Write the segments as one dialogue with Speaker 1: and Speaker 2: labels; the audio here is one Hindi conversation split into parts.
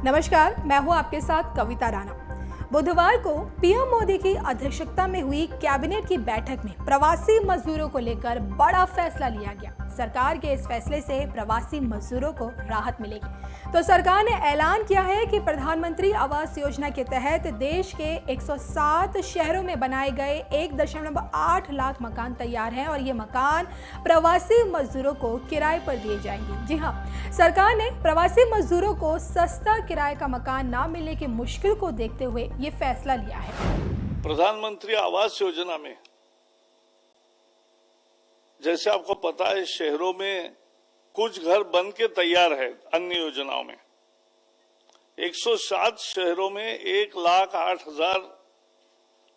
Speaker 1: नमस्कार, मैं हूं आपके साथ कविता राणा। बुधवार को पीएम मोदी की अध्यक्षता में हुई कैबिनेट की बैठक में प्रवासी मजदूरों को लेकर बड़ा फैसला लिया गया। सरकार के इस फैसले से प्रवासी मजदूरों को राहत मिलेगी। तो सरकार ने ऐलान किया है कि प्रधानमंत्री आवास योजना के तहत देश के 107 शहरों में बनाए गए 1.8 लाख मकान तैयार हैं और ये मकान प्रवासी मजदूरों को किराए पर दिए जाएंगे। जी हाँ, सरकार ने प्रवासी मजदूरों को सस्ता किराए का मकान ना मिलने की मुश्किल को देखते हुए ये फैसला लिया है।
Speaker 2: प्रधानमंत्री आवास योजना में जैसे आपको पता है, शहरों में कुछ घर बन के तैयार है। अन्य योजनाओं में 107 शहरों में 1,08,000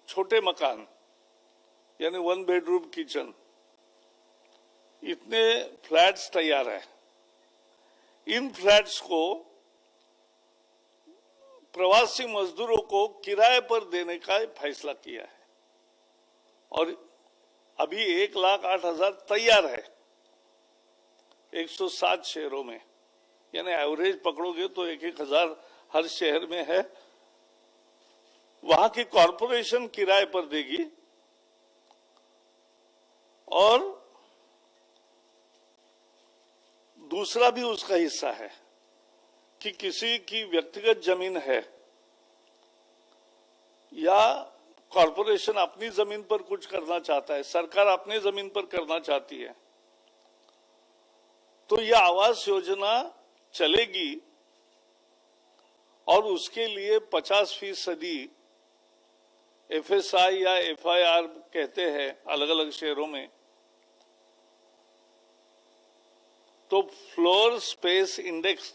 Speaker 2: छोटे मकान यानी 1 बेडरूम किचन, इतने फ्लैट्स तैयार है। इन फ्लैट्स को प्रवासी मजदूरों को किराए पर देने का फैसला किया है और अभी 1,08,000 तैयार है 107 शहरों में, यानी एवरेज पकड़ोगे तो 1,000 हर शहर में है। वहां की कॉरपोरेशन किराए पर देगी और दूसरा भी उसका हिस्सा है कि किसी की व्यक्तिगत जमीन है या कॉरपोरेशन अपनी जमीन पर कुछ करना चाहता है, सरकार अपनी जमीन पर करना चाहती है, तो यह आवास योजना चलेगी और उसके लिए 50% FSI या FIR कहते हैं अलग अलग शहरों में। तो फ्लोर स्पेस इंडेक्स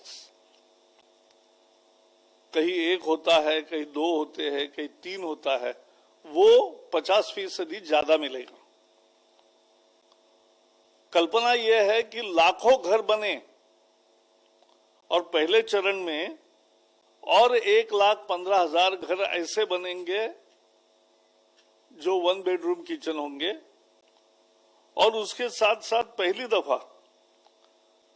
Speaker 2: कहीं 1 होता है, कहीं 2 होते हैं, कहीं 3 होता है, वो 50% ज्यादा मिलेगा। कल्पना यह है कि लाखों घर बने और पहले चरण में और 1,15,000 घर ऐसे बनेंगे जो 1 बेडरूम किचन होंगे और उसके साथ साथ पहली दफा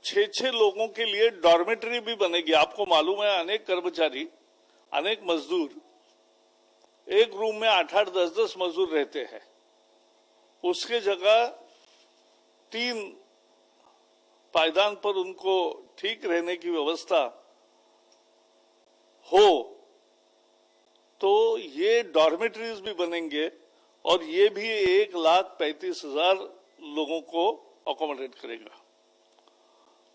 Speaker 2: 6 लोगों के लिए डॉर्मेटरी भी बनेगी। आपको मालूम है, अनेक कर्मचारी, अनेक मजदूर एक रूम में 8-8, 10-10 मजदूर रहते हैं। उसके जगह 3 पायदान पर उनको ठीक रहने की व्यवस्था हो तो ये डॉर्मेटरीज भी बनेंगे और ये भी 1,35,000 लोगों को अकोमोडेट करेगा।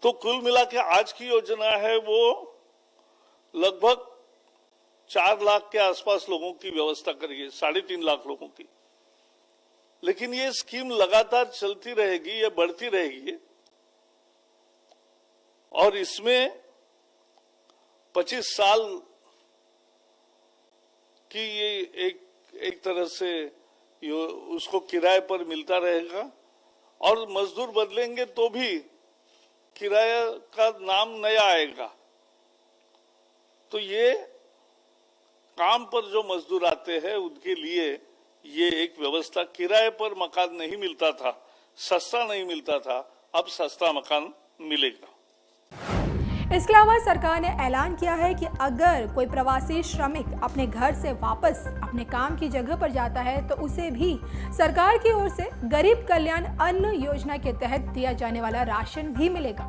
Speaker 2: तो कुल मिला के आज की योजना है वो लगभग 4 लाख के आसपास लोगों की व्यवस्था करेगी, 3.5 लाख लोगों की। लेकिन ये स्कीम लगातार चलती रहेगी, ये बढ़ती रहेगी और इसमें 25 साल की ये एक तरह से उसको किराए पर मिलता रहेगा और मजदूर बदलेंगे तो भी किराया का नाम नया आएगा। तो ये काम पर जो मजदूर आते हैं उनके लिए ये एक व्यवस्था, किराए पर मकान नहीं मिलता था, सस्ता नहीं मिलता था, अब सस्ता मकान मिलेगा।
Speaker 1: इसके अलावा सरकार ने ऐलान किया है कि अगर कोई प्रवासी श्रमिक अपने घर से वापस अपने काम की जगह पर जाता है तो उसे भी सरकार की ओर से गरीब कल्याण अन्न योजना के तहत दिया जाने वाला राशन भी मिलेगा।